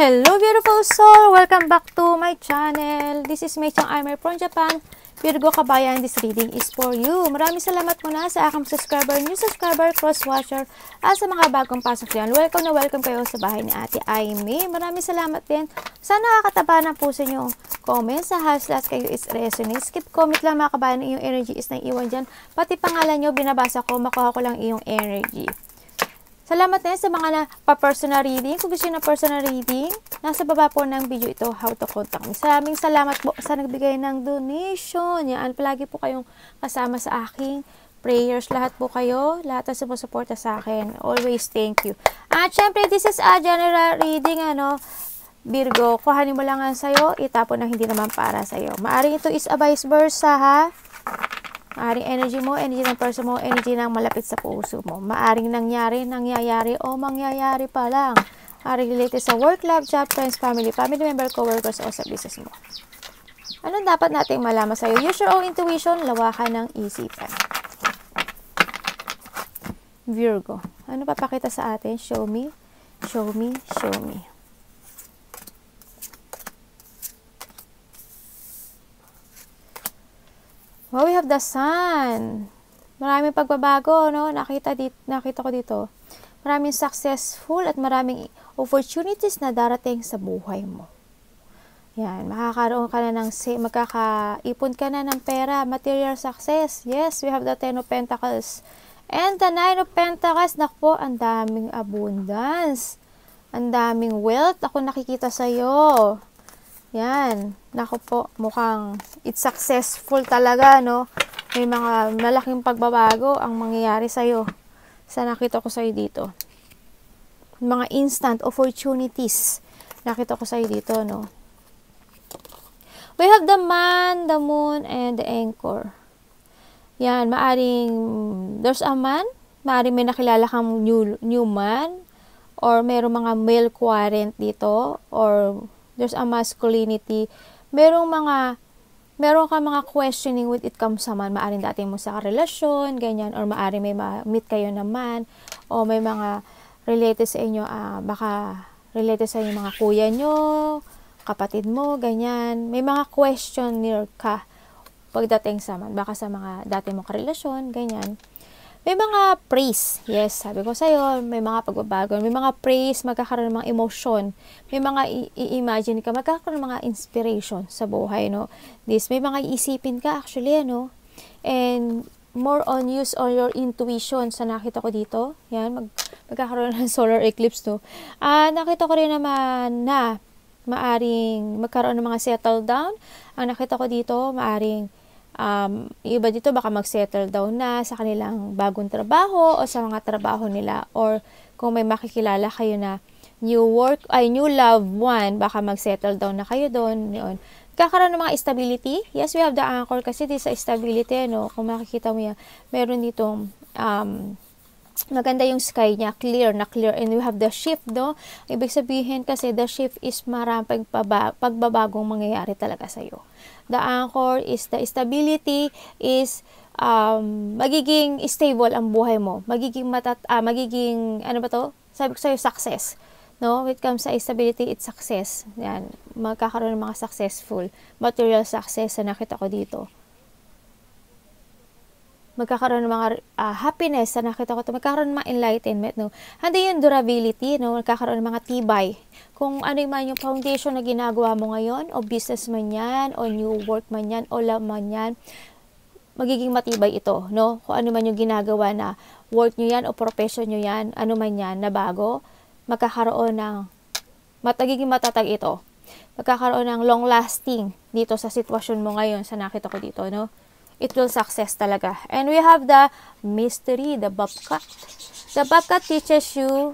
Hello beautiful soul! Welcome back to my channel. This is Mei Chang Armor from Japan. Virgo kabayan, this reading is for you. Maraming salamat muna sa aking subscriber, new subscriber, cross-watcher, at sa mga bagong pasok dyan. Welcome na welcome kayo sa bahay ni Ate Aimee. Maraming salamat din. Sana nakakataba ng puso nyo comment sa hashtag kayo is resonates. Skip comment lang mga kabayan, iyong energy is naiiwan dyan. Pati pangalan nyo, binabasa ko, makuha ko lang iyong energy. Salamat din sa mga pa-personal reading. Kung gusto nyo na personal reading, nasa baba po ng video ito, how to contact me. Maraming salamat po sa nagbigay ng donation. Yan, palagi po kayong kasama sa aking prayers. Lahat po kayo, lahat na sumusuporta sa akin. Always thank you. At syempre, this is a general reading, Virgo. Kuhanin mo lang ang sayo, itapon na hindi naman para sayo. Maaring ito is a vice versa, ha? Maaring energy mo, energy ng person mo, energy ng malapit sa puso mo. Maaring nangyayari, o mangyayari pa lang. Maaring related sa work, love, job, friends, family member, co-workers, o sa business mo. Anong dapat nating malaman sa'yo? Use your own intuition, lawakan ng isipan. Virgo, ano papakita sa atin? Show me, show me, show me. Well, we have the sun. Maraming pagbabago, no? Nakita ko dito. Maraming successful at maraming opportunities na darating sa buhay mo. Yan, makakaroon ka na magkakaipon ka na ng pera, material success. Yes, we have the 10 of Pentacles. And the 9 of Pentacles, naku, ang daming abundance. Ang daming wealth ako nakikita sa'yo. Yan, naku po, mukhang it's successful talaga, no? May mga malaking pagbabago ang mangyayari sa'yo. Sa nakita ko sa'yo dito. Mga instant opportunities. Nakita ko sa'yo dito, no? We have the man, the moon, and the anchor. Yan, maaring there's a man, maaring may nakilala kang new man, or mayroong mga male quarrant dito, or there's a masculinity. Meron ka mga questioning with it comes sa man. Maaring dati mo sa relasyon, ganyan. Or maaring may meet kayo naman. O may mga related sa inyo, baka related sa inyo mga kuya nyo, kapatid mo, ganyan. May mga questioner ka pagdating sa man. Baka sa mga dati mong karelasyon, ganyan. May mga praise. Yes, sabi ko sa'yo, may mga pagbabago. May mga praise, magkakaroon ng mga emotion. May mga i-imagine ka, magkakaroon ng mga inspiration sa buhay, no? May mga iisipin ka, actually, And more on use on your intuition sa nakita ko dito. Yan, magkakaroon ng solar eclipse, no? Nakita ko rin naman na maaring magkaroon ng mga settle down. Ang nakita ko dito, maaring iba dito baka mag-settle down na sa kanilang bagong trabaho o sa mga trabaho nila, or kung may makikilala kayo na new loved one, baka mag-settle down na kayo doon. Yun. Kakaroon ng mga stability. Yes, we have the anchor kasi this is stability, no? Kung makikita mo yan, meron ditong maganda yung sky niya, clear, and we have the shift, no? Ibig sabihin kasi the shift is maraming pagbabagong mangyayari talaga sa'yo. The anchor is the stability, is magiging stable ang buhay mo. Magiging sabi ko sa'yo, success. No? When it comes sa stability, it's success. Yan. Magkakaroon ng mga successful, material success na nakita ko dito. Magkakaroon ng mga happiness na nakita ko ito. Magkakaroon ng mga enlightenment, no? Hindi yung durability, no? Magkakaroon ng mga tibay. Kung ano yung foundation na ginagawa mo ngayon, o business man yan, o new work man yan, o love man yan, magiging matibay ito, no? Kung ano man yung ginagawa na work nyo yan, o profession nyo yan, ano man yan na bago, magkakaroon ng magiging matatag ito. Magkakaroon ng long lasting dito sa sitwasyon mo ngayon sa nakita ko dito, no? It will success talaga. And we have the mystery, the Bobcat. The Bobcat teaches you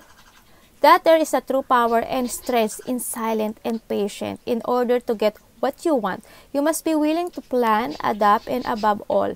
that there is a true power and strength in silent and patient. In order to get what you want, you must be willing to plan, adapt, and above all,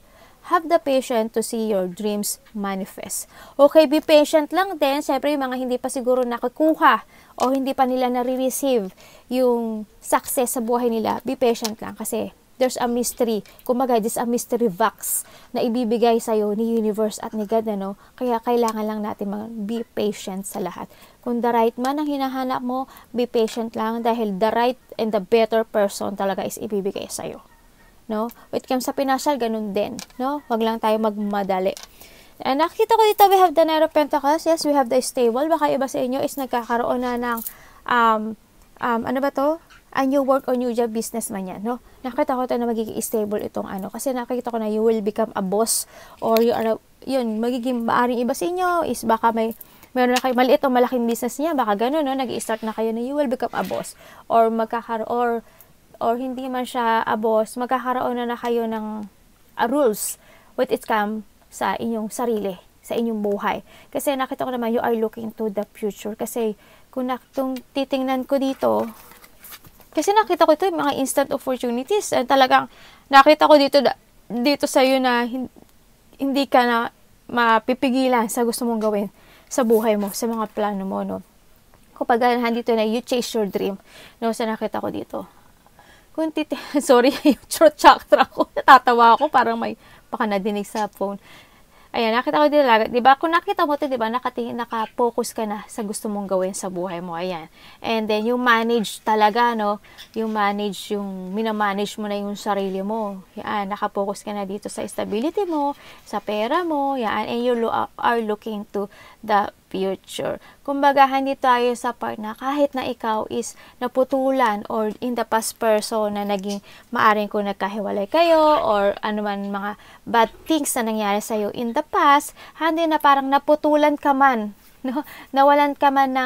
have the patience to see your dreams manifest. Okay, be patient lang din. Siyempre, yung mga hindi pa siguro nakukuha o hindi pa nila nare-receive yung success sa buhay nila, be patient lang kasi there's a mystery. Kumbaga, this a mystery box na ibibigay sa'yo ni universe at ni God, ano? Kaya kailangan lang natin be patient sa lahat. Kung the right man ang hinahanap mo, be patient lang dahil the right and the better person talaga is ibibigay sa'yo. No? When it comes sa pinasal, ganun din. No? Wag lang tayo magmadali. And nakita ko dito, we have the Knight of Pentacles. Yes, we have the stable. Baka iba sa inyo is nagkakaroon na ng, ano ba to? A new work or new job business man yan, no? Nakita ko ito na magiging stable itong ano. Kasi nakita ko na you will become a boss or you are, yun, magiging maaring iba sa inyo is baka meron na kayo maliit o malaking business niya. Baka ganun, no? Nag-i-start na kayo na you will become a boss. Or or hindi man siya a boss, magkakaroon na kayo ng rules with it come sa inyong sarili, sa inyong buhay. Kasi nakita ko naman, you are looking to the future. Kasi kung titingnan ko dito, kasi nakita ko ito yung mga instant opportunities. Talagang nakita ko dito sa iyo na hindi ka na mapipigilan sa gusto mong gawin sa buhay mo, sa mga plano mo, no? Kapag dito na you chase your dream, no? Sa nakita ko dito. Sorry, yung throat chakra ko. Natatawa ako, parang may baka nadinig sa phone. Ayan, nakita ko dito lang. Diba? Kung nakita mo ito, diba, naka-focus ka na sa gusto mong gawin sa buhay mo. Ayan. And then, yung manage talaga, no? Yung minamanage mo na yung sarili mo. Yan, naka-focus ka na dito sa stability mo, sa pera mo. Yan, and you are looking to the future. Kumbaga, hindi tayo sa part na kahit na ikaw is naputulan or in the past person na naging maaring kung nagkahiwalay kayo or anuman mga bad things na nangyari sa'yo in the past, hindi na parang naputulan ka man, no? Nawalan ka man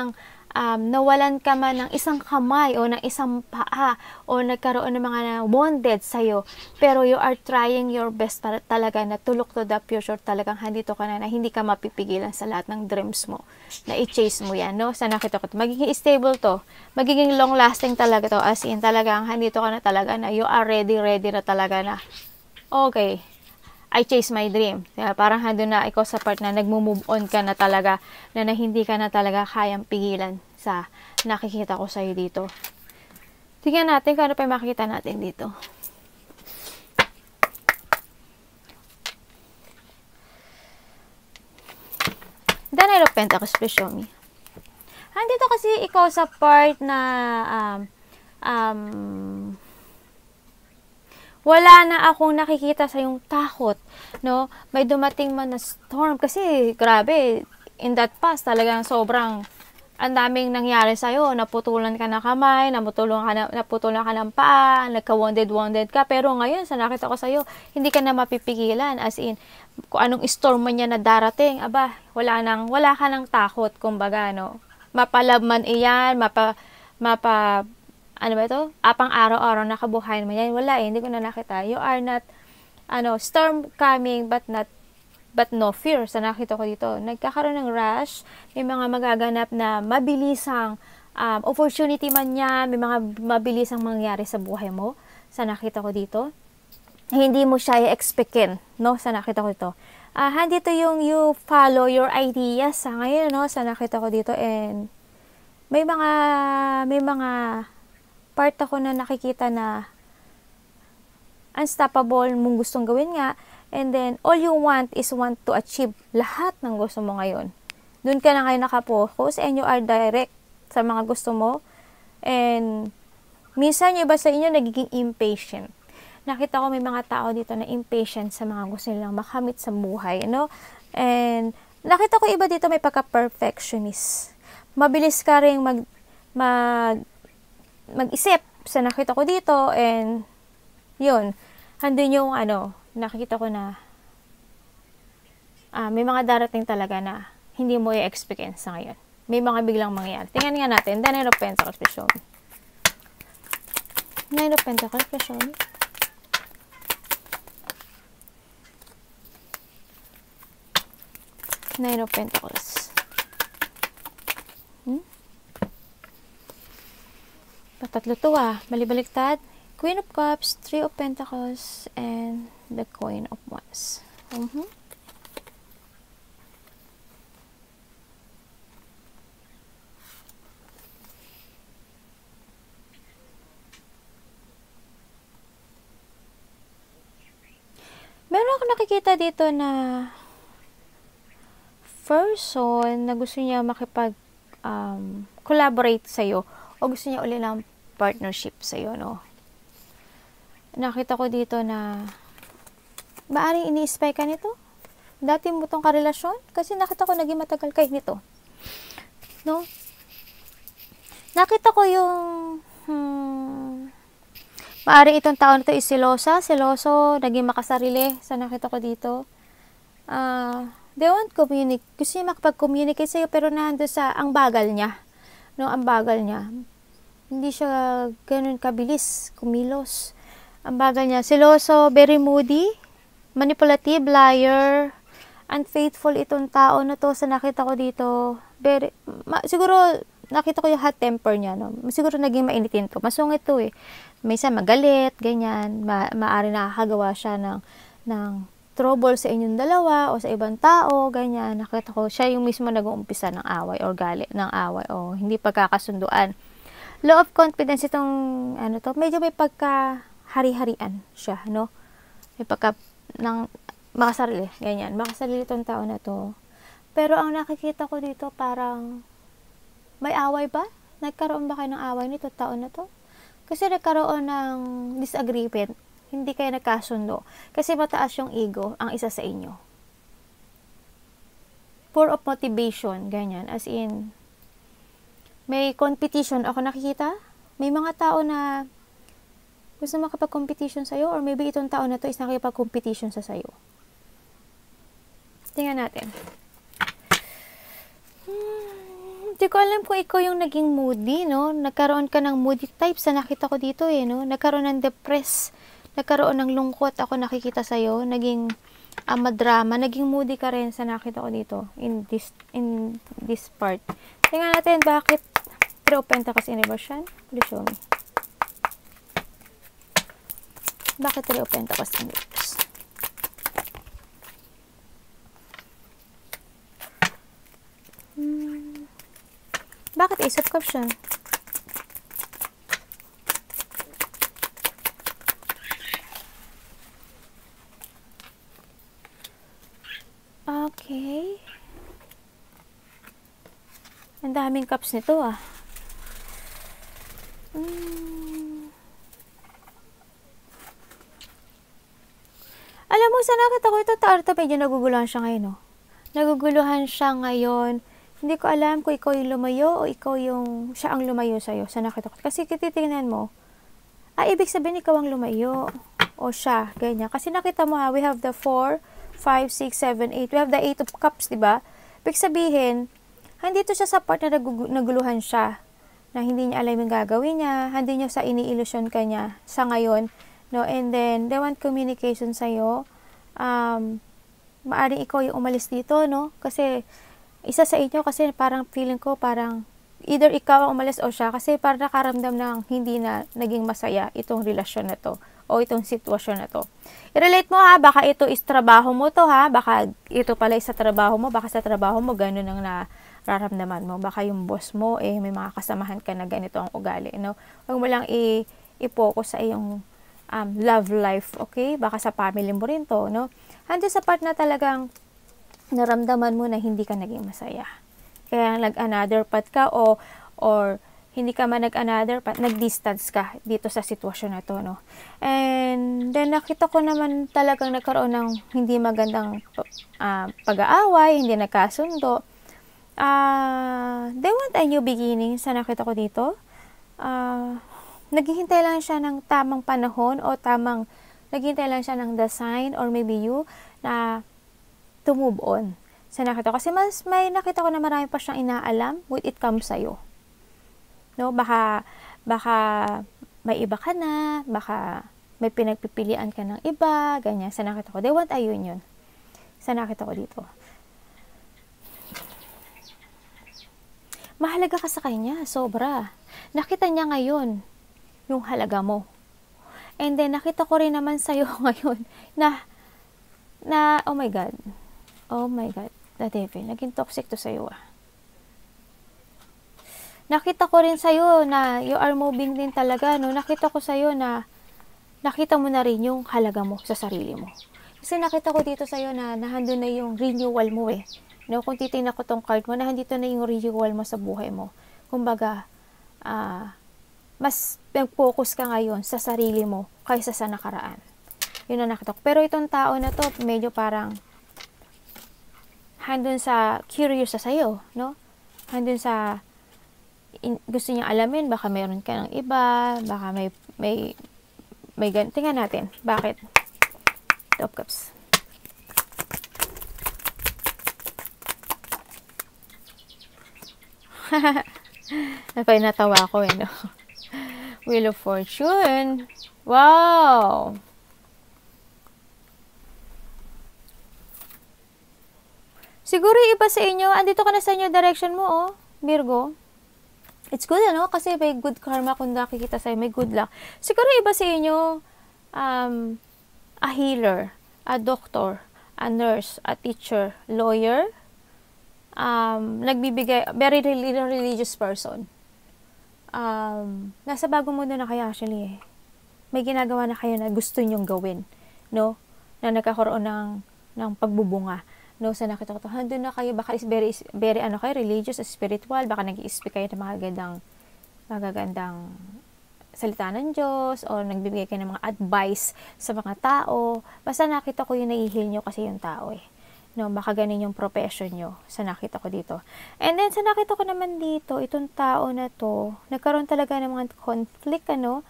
ng isang kamay o ng isang paa o nagkaroon ng mga wounded sa'yo, pero you are trying your best para talaga na to look to the future, talagang handito ka na hindi ka mapipigilan sa lahat ng dreams mo, na i-chase mo yan, no? Sa nakita ko, magiging stable to, magiging long lasting talaga to, as in talagang handito ka na talaga na you are ready na talaga na, okay, I chase my dream. Kaya parang hando na ikaw sa part na nagmo-move on ka na talaga, na hindi ka na talaga kayang pigilan sa nakikita ko sa'yo dito. Tingnan natin kung ano pa yung makikita natin dito. The Knight of Pentacles, please show me. Andito kasi ikaw sa part na wala na akong nakikita sa yung takot, no? May dumating man na storm kasi grabe, in that past talagang sobrang ang daming nangyari sa'yo, naputulan ka ng kamay, naputulan ka ng paa, nagka-wounded ka, pero ngayon sa nakita ko sa'yo, hindi ka na mapipigilan, as in, kung anong storm man yan na darating, aba, wala ka ng takot, kumbaga, no? Mapalab man iyan, ano ba ito? Apang araw-araw nakabuhayan mo yan. Wala hindi ko na nakita. You are not, storm coming but no fear. Sa nakita ko dito, nagkakaroon ng rush, may mga magaganap na mabilisang opportunity man yan, may mga mabilisang mangyari sa buhay mo. Sa nakita ko dito, hindi mo siya i-expectin, no? Sa nakita ko dito. Handito yung you follow your ideas sa ngayon, no? Sa nakita ko dito, and may mga part ako na nakikita na unstoppable mong gustong gawin nga, and then all you want is want to achieve lahat ng gusto mo ngayon. Doon ka na ngayon nakapokus and you are direct sa mga gusto mo, and minsan yung iba sa inyo nagiging impatient. Nakita ko may mga tao dito na impatient sa mga gusto nilang makamit sa buhay, no? And nakita ko iba dito may pagka-perfectionist. Mabilis ka rin mag-isip sa nakita ko dito, and yun, handun yung nakikita ko na may mga darating talaga na hindi mo i-expect sa ngayon. May mga biglang mangyayari. Tingnan nga natin. The Knight of Pentacles, please show me. Knight of Pentacles, please show me. Knight of Pentacles. Tatlo to malibaliktad. Queen of Cups, Three of Pentacles, and the Queen of Wands. nakita dito na person na gusto niya collaborate sa'yo o gusto niya uli ng partnership sa'yo, no? Nakita ko dito na maaring ini-spy ka nito. Dati mo tong karelasyon kasi nakita ko naging matagal kayo nito. No? Nakita ko yung maaring itong tao na to is seloso, naging makasarili sa nakita ko dito. They won't communicate. Gusto niya makapag-communicate sa'yo pero nandun sa ang bagal niya. No, ang bagal niya. Hindi siya ganun kabilis, kumilos. Ang bagal niya. Seloso, very moody, manipulative, liar, unfaithful itong tao na to sa nakita ko dito. Siguro nakita ko yung hot temper niya, no? Siguro naging mainitin to. Masungit to eh. Minsan magalit, ganyan. Maaari nakakagawa siya ng trouble sa inyong dalawa o sa ibang tao, ganyan. Nakita ko siya yung mismo nag-uumpisa ng away or galit ng away o hindi pagkakasunduan. Low of confidence itong medyo may pagka-hari-harian siya, no? May makasarili, ganyan. Makasarili itong tao na to. Pero ang nakikita ko dito parang may away ba? Nagkaroon ba kayo ng away nito tao na to? Kasi nagkaroon ng disagreement. Hindi kayo nagkasundo. Kasi mataas yung ego ang isa sa inyo. Poor of motivation, ganyan. As in, may competition ako nakikita. May mga tao na gusto makapag-competition sa'yo or maybe itong tao na to is nakipag-competition sa sa'yo. Tingnan natin. Hindi ko alam kung ikaw yung naging moody, no? Nagkaroon ka ng moody type sa nakita ko dito, eh, no? Nagkaroon ng depressed, nagkaroon ng lungkot ako nakikita sa'yo, naging madrama, naging moody ka rin sa nakita ko dito, in this part. Tingnan natin, bakit Three of Pentacles in reverse yan? Please show me. Bakit Three of Pentacles in reverse? Bakit Ace of Cups yan? Okay. Ang daming cups nito ah. Alam mo, sa nakita ko ito, Tarta, medyo naguguluhan siya ngayon, no? Naguguluhan siya ngayon. Hindi ko alam kung ikaw yung lumayo o siya ang lumayo sa'yo. Sa nakita ko. Kasi titingnan mo, ibig sabihin ikaw ang lumayo o siya, ganyan. Kasi nakita mo we have the 4, 5, 6, 7, 8. We have the 8 of Cups, diba? Ibig sabihin, andito siya sa part na naguluhan siya. Na hindi niya alam yung gagawin niya. Hindi niya sa ini-illusion ka niya sa ngayon. No? And then, they want communication sa'yo. Maaring ikaw yung umalis dito, no? Kasi, isa sa inyo, kasi parang feeling ko, parang, either ikaw ang umalis o siya, kasi parang nakaramdam ng hindi na naging masaya itong relasyon na to, o itong sitwasyon na to. I-relate mo ha, baka ito is trabaho mo to ha, baka ito pala sa trabaho mo, baka sa trabaho mo, ganun ang nararamdaman mo. Baka yung boss mo, may mga kasamahan ka na ganito ang ugali, no? Huwag mo lang i-focus sa iyong love life, okay? Baka sa family mo rin to, no? Handi sa part na talagang naramdaman mo na hindi ka naging masaya. Kaya nag-another path ka or hindi ka man nag-another path, nag-distance ka dito sa sitwasyon na to, no? And then nakita ko naman talagang nagkaroon ng hindi magandang pag-aaway, hindi nagkasundo. They want a new beginning sa nakita ko dito. Naghihintay lang siya ng tamang panahon o naghihintay lang siya ng the sign or maybe you na to move on sa nakita ko. Kasi mas may nakita ko na marami pa siyang inaalam when it comes sa'yo. No? Baka may iba ka na, baka may pinagpipilian ka ng iba, ganyan. Sa nakita ko, they want a union. Sa nakita ko dito. Mahalaga ka sa kanya, sobra. Nakita niya ngayon yung halaga mo. And then, nakita ko rin naman sa'yo ngayon na oh my God, the devil, naging toxic to sa'yo ah. Nakita ko rin sa'yo na you are moving din talaga, no? Nakita ko sa'yo na nakita mo na rin yung halaga mo sa sarili mo. Kasi nakita ko dito sa'yo na nandun na yung renewal mo eh. No, kung titingnan ko tong card mo, nandito na yung renewal mo sa buhay mo. Kumbaga, mas nag-focus ka ngayon sa sarili mo kaysa sa nakaraan. Yun ang nakita ko. Pero itong tao na to, medyo parang handun sa curious sa sa'yo, no? Handun sa gusto niya alamin, baka mayroon ka ng iba, baka may tingnan natin. Bakit? Two of Cups. Natawa ko eh, no? Wheel of Fortune. Wow! Siguro iba sa inyo, andito ka na sa inyo direction mo, oh, Virgo. It's good, ano? Kasi may good karma kung nakikita sa'yo, may good luck. Siguro iba sa inyo, a healer, a doctor, a nurse, a teacher, lawyer, nagbibigay, very religious person. Nasa bagong mundo na kayo actually eh. May ginagawa na kayo na gusto nyong gawin, no? Na nagkakaroon ng pagbubunga, no? Sa nakita ko to, handun na kayo, baka is very kayo, religious, spiritual, baka nag-i-speak kayo ng magagandang salita ng Diyos, o nagbibigay kayo ng mga advice sa mga tao. Basta nakita ko yung nai-heal nyo kasi yung tao eh. No, baka ganun yung profession nyo sa nakita ko dito. And then, sa nakita ko naman dito, itong tao na to, nagkaroon talaga ng mga conflict, ano.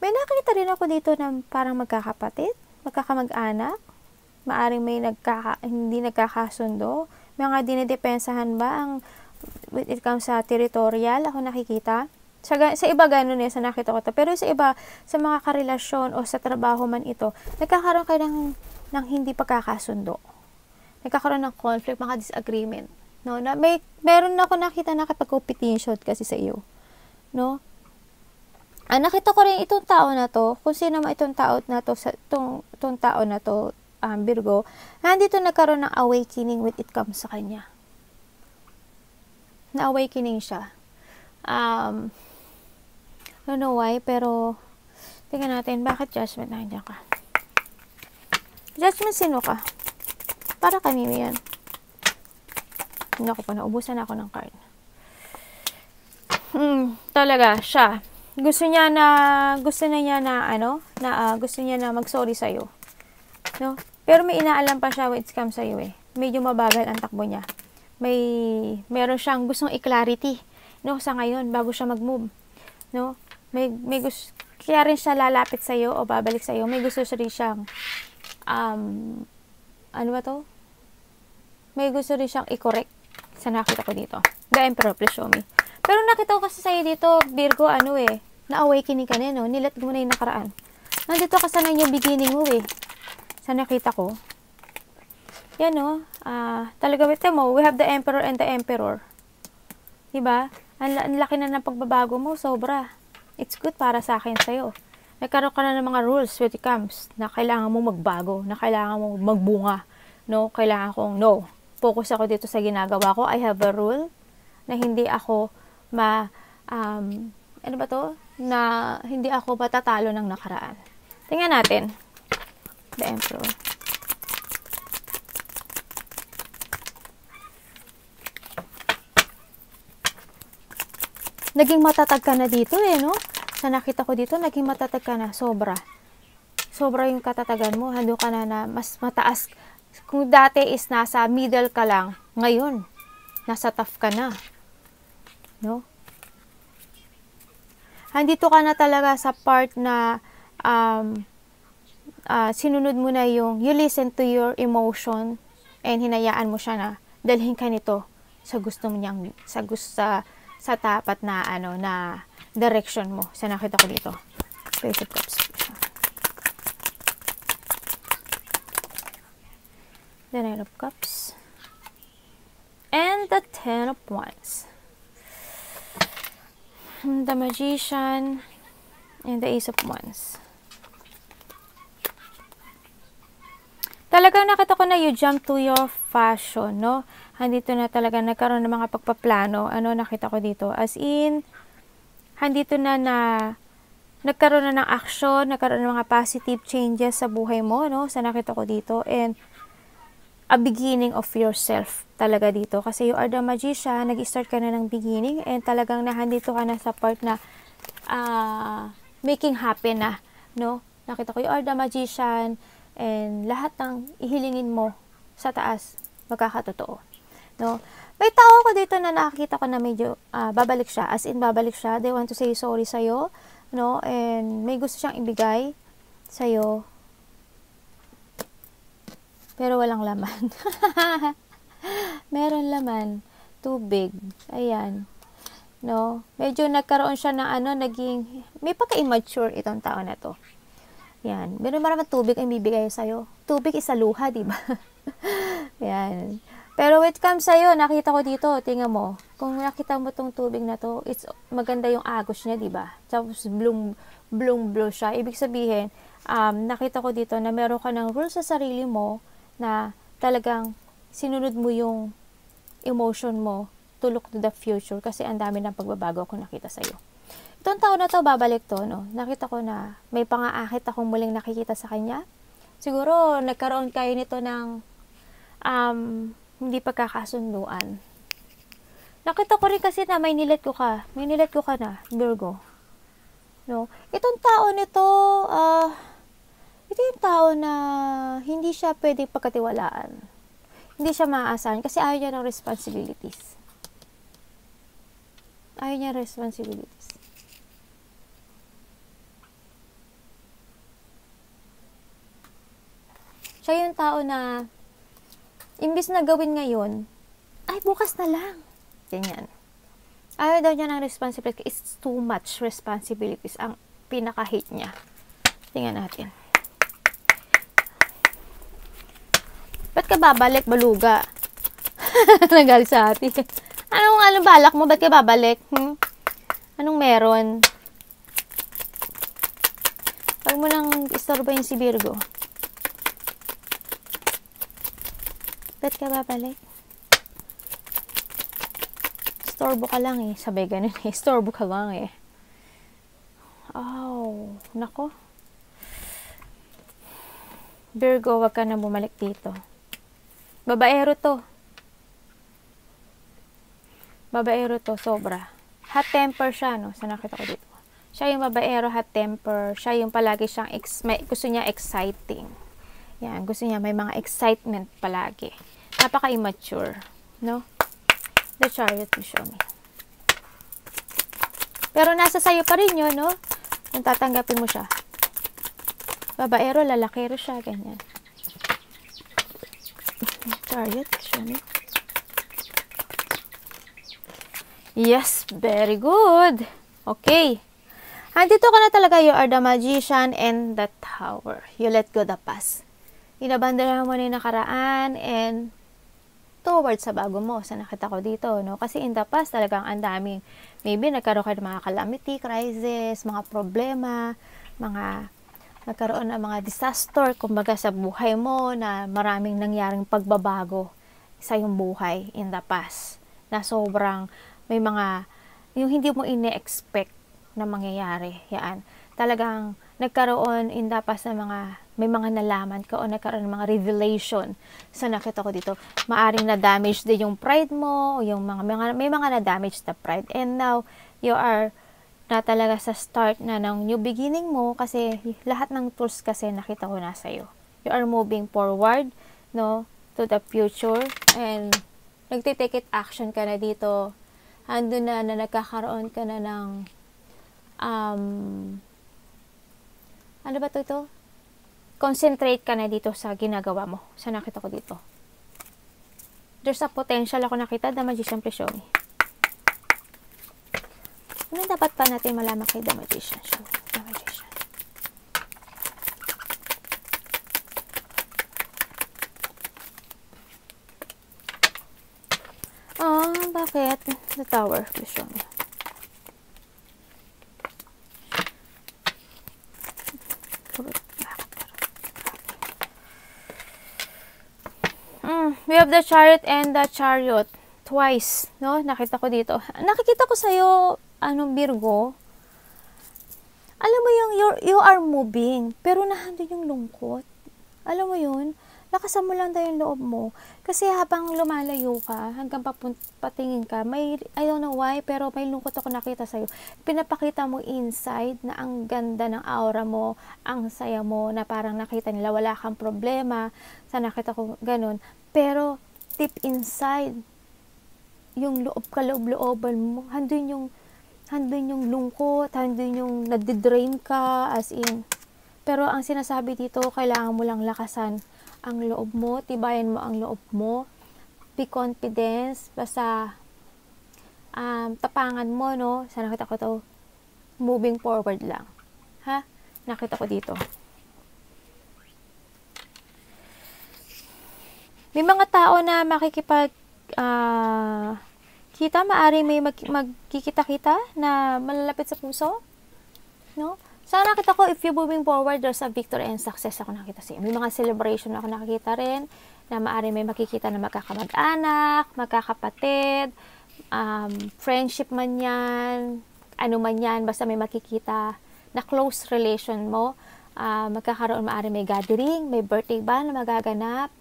May nakita rin ako dito na parang magkakapatid, magkakamag-anak, maaring may hindi nagkakasundo, mga dinidepensahan ba ang when it comes sa territorial, ako nakikita. Sa iba ganun eh, sa nakita ko to. Pero sa iba, sa mga karelasyon o sa trabaho man ito, nagkakaroon kayo ng hindi pagkakasundo. Nagkakaroon ng conflict, mga disagreement. No? Na meron ako nakita na kapag-competition kasi sa iyo. No? Nakita ko rin itong tao na to, kung sino man itong tao na to, itong tao na to, Virgo, nandito nagkaroon ng awakening when it comes sa kanya. Na-awakening siya. I don't know why, pero tingnan natin, bakit judgment nandiyan ka? Judgment, sino ka? Para kami yan. Hindi ako pa, naubusan ako ng card. Talaga, siya. Gusto niya na mag-sorry sa'yo. No? Pero may inaalam pa siya when it comes sa'yo eh. Medyo mabagal ang takbo niya. Meron siyang gustong i-clarity, no, sa ngayon, bago siya mag-move. No? May gusto, kaya rin siya lalapit sa'yo o babalik sa'yo. May gusto siya rin siyang, ano ba to? May gusto rin siyang i-correct sa nakita ko dito. The Emperor, please show me. Pero nakita ko kasi sa'yo dito, Virgo, na-awakening ka na, no? Nilat mo na yung nakaraan. Nandito ka sa na yung beginning mo, eh. Sa nakita ko. Yan, no? Talaga, we have the Emperor and the Emperor. Diba? Ang laki na ng pagbabago mo, sobra. It's good para sa akin, sa'yo. Nagkaroon ka na ng mga rules when it comes na kailangan mo magbago, na kailangan mo magbunga. No? Kailangan kong, no. Focus ako dito sa ginagawa ko. I have a rule na hindi ako na hindi ako matatalo ng nakaraan. Tingnan natin. The Emperor. Naging matatag ka na dito eh, no? Sa nakita ko dito, naging matatag ka na. Sobra. Sobra yung katatagan mo. Hando ka na mas mataas. Kung dati is nasa middle ka lang, ngayon, nasa tough ka na. No? Andito ka na talaga sa part na sinunod mo na yung you listen to your emotion and hinayaan mo siya na dalhin ka nito sa gusto mo niyang sa tapat na na direction mo. Sa nakita ko dito. Page of Cups. The Knight of Cups. And the Ten of Wands. The Magician and the Ace of Wands. Talagang nakita ko na you jump to your fashion, no? Handito na talaga nagkaroon ng mga pagpaplano. Nakita ko dito? As in, handito na nagkaroon na ng action, nagkaroon ng mga positive changes sa buhay mo, no? Sa nakita ko dito. And a beginning of yourself talaga dito. Kasi you are the magician, nag-start ka na ng beginning, and talagang nahandito ka na sa part na making happen na, no? Nakita ko, you are the magician, and lahat ng ihilingin mo sa taas, magkakatotoo, no? May tao ko dito na nakakita ko na medyo babalik siya, as in babalik siya, they want to say sorry sa'yo, no? And may gusto siyang ibigay sa'yo, pero walang laman. Meron laman, tubig, ayan, no? Medyo nagkaroon siya ng may pagka-immature itong tao na to. Yan, meron maraming tubig ang bibigay sa'yo. Tubig is a luha, diba? Yan. Pero when it comes sa'yo, nakita ko dito, tingnan mo, kung nakita mo tong tubig na to, it's maganda yung agos niya, diba? Tapos blue siya. Ibig sabihin, nakita ko dito na meron ka ng rules sa sarili mo na talagang sinunod mo yung emotion mo to look to the future kasi ang dami ng pagbabago akong nakita sa'yo. Itong tao na to, babalik to, no? Nakita ko na may pangaakit akong muling nakikita sa kanya. Siguro, nagkaroon kayo nito ng hindi pagkakasunduan. Nakita ko rin kasi na may nilet ko ka na, Virgo. No? Itong tao nito, ito yung tao na hindi siya pwedeng pagkatiwalaan. Hindi siya maaasahan kasi ayaw niya ng responsibilities. Ayaw niya responsibilities. Siya yung tao na imbis na gawin ngayon, ay bukas na lang. Ganyan. Ayaw daw niya ng responsibilities. It's too much responsibilities. Ang pinaka-hate niya. Tingnan natin. Ba't ka babalik, baluga? Nagalit sa atin. Anong balak mo? Ba't ka babalik? Anong meron? Huwag mo nang istorbohin si Virgo. Ba't ka babalik? Istorbo ka lang eh. Sabay ganun eh. Istorbo ka lang eh. Oh, nako. Virgo, wag ka na bumalik dito. Babaero to. Babaero to, sobra. Hot temper siya, no? Sa nakita ko dito. Siya yung babaero, hot temper. Siya yung palagi siyang, gusto niya exciting. Yan, gusto niya may mga excitement palagi. Napaka-immature, no? The Chariot will show me. Pero nasa sayo pa rin yun, no? Kung tatanggapin mo siya. Babaero, lalakero siya, ganyan. Chariot, show me. Yes, very good. Okay. Andito ka na talaga, you are the magician and the tower. You let go the past. Inabandera mo na yung nakaraan and towards sa bago mo. Sa nakita ko dito, no? Kasi in the past, talagang ang daming, maybe nagkaroon ka ng mga calamity, crisis, mga problema, nagkaroon ng mga disaster, kumbaga sa buhay mo, na maraming nangyaring pagbabago sa iyong buhay in the past. Na sobrang, may mga, yung hindi mo ine-expect na mangyayari. Yan. Talagang, nagkaroon in the past na may mga nalaman ka o nagkaroon ng mga revelation sa nakita ko dito. Maaring na-damage din yung pride mo o yung may mga na-damage na pride. And now, you are na talaga sa start na ng new beginning mo kasi lahat ng tools kasi nakita ko na sa'yo. You are moving forward, no, to the future and nagtitake it action ka na dito. Ando na nagkakaroon ka na ng ano ba ito? Concentrate ka na dito sa ginagawa mo. Sa nakita ko dito. There's a potential ako nakita. The Magician, please show me. Ano dapat pa natin malaman kay The Magician? Show me. The Magician. Bakit? The Tower, please show me. We have the Chariot and the Chariot. Twice, no? Nakita ko dito. Nakikita ko sa'yo, Virgo, alam mo yung you are moving, pero nandun yung lungkot. Alam mo yun? Lakasan mo lang daw yung loob mo. Kasi habang lumalayo ka, hanggang patingin ka, I don't know why, pero may lungkot ako nakita sa'yo. Pinapakita mo inside na ang ganda ng aura mo, ang saya mo, na parang nakita nila, wala kang problema. Sa nakita ko ganun. Pero, deep inside, yung kaloob-looban mo, handun yung lungkot, handun yung nadidrain ka, as in. Pero ang sinasabi dito, kailangan mo lang lakasan ang loob mo, tibayan mo ang loob mo, be confidence, basta tapangan mo, no? Sa nakita ko to, moving forward lang. Ha? Nakita ko dito. May mga tao na makikipag kita, maari may magkikita-kita na malalapit sa puso, no? Sana nakita ko, if you're moving forward, there's a victory and success ako nakita sa'yo. May mga celebration ako nakikita rin, na maari may makikita na magkakamag-anak, magkakapatid, friendship man yan, ano man yan, basta may makikita na close relation mo, magkakaroon, maari may gathering, may birthday ba na magaganap,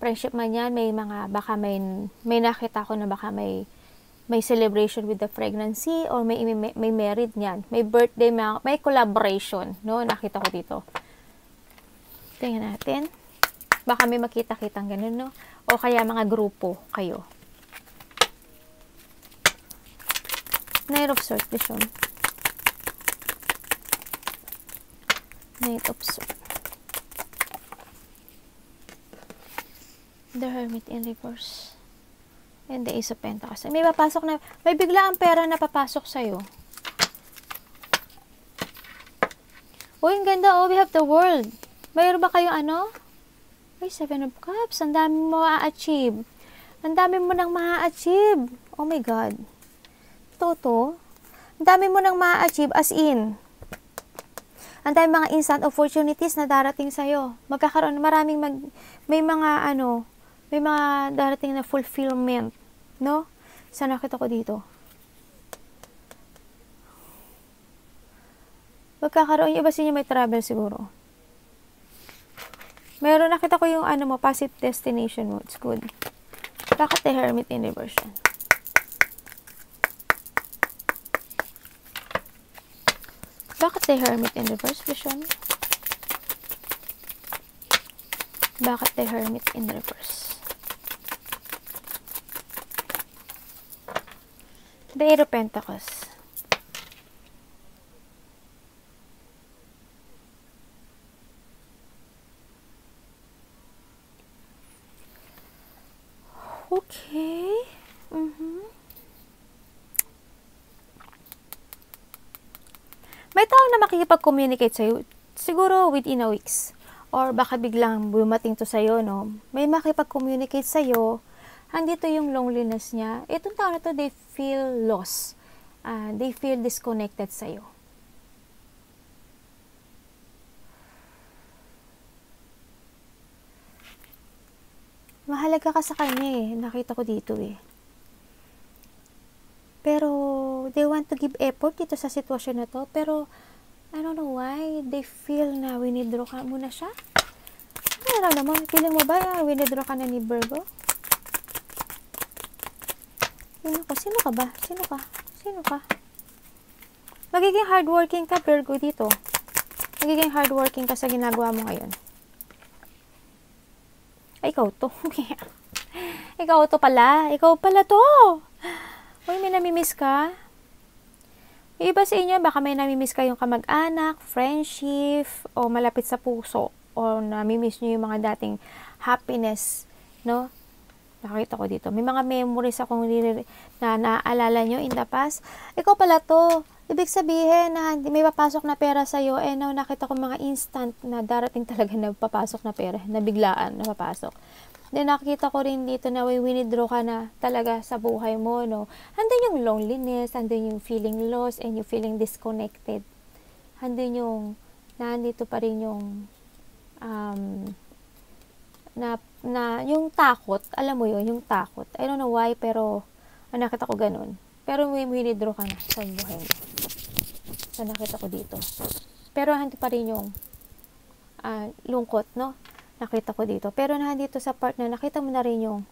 friendship man yan, may mga, baka may nakita ko na baka may celebration with the pregnancy, or may married niyan, may birthday, may collaboration, no? Nakita ko dito. Tingnan natin. Baka may makita-kitang ganun, no? O kaya mga grupo kayo. Knight of Swords, vision. Knight of Swords. The Hermit in reverse. And the Ace of Pentacles. May papasok na, may bigla ang pera na papasok sa'yo. Ang ganda, we have the world. Mayroon ba kayong ano? Ay, 7 of Cups. Ang dami mo ma-achieve. Ang dami mo nang ma-achieve. Oh my God. Toto. Ang dami mo nang ma-achieve, as in. Ang dami mga instant opportunities na darating sa'yo. Magkakaroon, may mga darating na fulfillment, no? Sa nakita ko dito. Magkakaroon, iba siya may travel siguro. Meron, nakita ko yung positive destination mo. It's good. Bakit the Hermit in reverse? Bakit the Hermit in reverse, vision? Bakit the Hermit in reverse? The Eight of Pentacles. Okay. May tao na makikipag-communicate sa'yo, siguro within a weeks. Or baka biglang bumating to sa'yo, no? May makipag-communicate sa'yo, andito yung loneliness niya. Itong tao na to, they feel lost. They feel disconnected sa'yo. Mahalaga ka sa kanya eh. Nakita ko dito eh. Pero, they want to give effort dito sa sitwasyon na to. Pero, I don't know why, they feel na winidraw ka muna siya. Ano naman, feeling mo ba winidraw ka na ni Virgo? Sino ka ba? Sino ka? Magiging hardworking ka, Virgo, dito. Magiging hardworking ka sa ginagawa mo ngayon. Ay, ikaw to. Ikaw to pala. Ikaw pala to. Uy, may namimiss ka? Yung iba sa inyo, baka may namimiss kayong kamag-anak, friendship, o malapit sa puso, o namimiss nyo yung mga dating happiness, no? Nakita ko dito. May mga memories akong na naaalala nyo in the past. Ikaw pala to. Ibig sabihin na may papasok na pera sa'yo, now nakita ko mga instant na darating talaga na papasok na pera, na biglaan na papasok. Then nakita ko rin dito na winidraw ka na talaga sa buhay mo, no? Handun yung loneliness, handun yung feeling lost, and yung feeling disconnected. Handun yung, nandito pa rin yung, yung takot, alam mo yun, yung takot. I don't know why, pero nakita ko ganun. Pero winidraw ka na sa buhay mo. So, nakita ko dito. Pero hindi pa rin yung lungkot, no? Nakita ko dito. Pero nandito sa part na nakita mo na rin yung,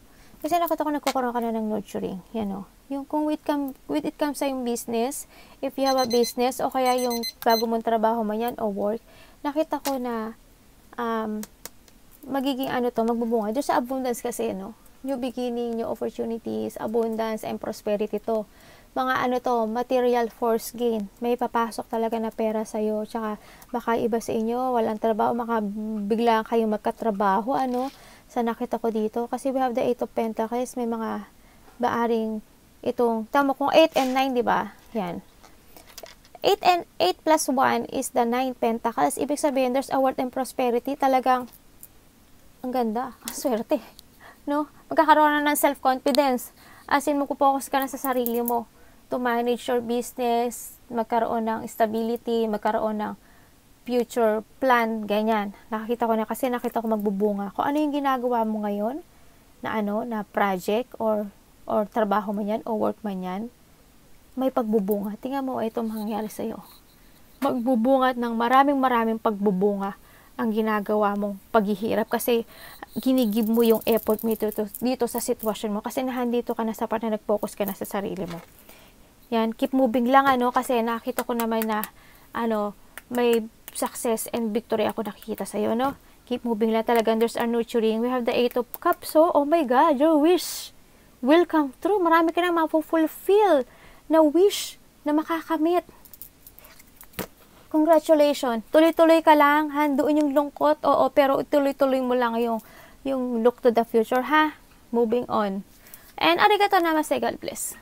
kasi nakita ko nagkakaroon ka na ng nurturing. Yan, no? Yung kung with it comes sa yung business, if you have a business, o kaya yung bago mong trabaho man yan, o work, nakita ko na, magiging magbubunga. Doon sa abundance kasi, no? New beginning, new opportunities, abundance, and prosperity to. Mga material force gain. May papasok talaga na pera sa'yo. Tsaka, baka iba sa inyo, walang trabaho, bigla kayong magkatrabaho, sa nakita ko dito. Kasi we have the 8 of Pentacles, may mga baaring tama kung 8 and 9, di ba? Yan. 8 plus 1 is the 9 Pentacles. Ibig sabihin, there's a wealth and prosperity. Talagang, ang ganda. Ang swerte. No? Magkakaroon na ng self-confidence. As in, magpo-focus ka na sa sarili mo to manage your business, magkaroon ng stability, magkaroon ng future plan, ganyan. Nakita ko ko magbubunga. Kung ano yung ginagawa mo ngayon, na project, or trabaho man yan, o work man yan, may pagbubunga. Tingnan mo, ito mangyayari sa'yo. Magbubunga ng maraming pagbubunga ang ginagawa mong paghihirap kasi ginigib mo yung effort mo dito sa sitwasyon mo kasi nahandito ka na sa part na nag-focus ka na sa sarili mo. Yan, keep moving lang kasi nakita ko naman na may success and victory ako nakikita sa iyo, no? Keep moving lang talaga. There's a nurturing. We have the 8 of Cups. So, oh my God, your wish will come true. Marami ka nang mapufulfill na wish na makakamit. Congratulations. Tuloy-tuloy ka lang. Handuin yung lungkot. Oo, pero tuloy-tuloy mo lang yung look to the future, ha? Moving on. And arigato namaste. God bless.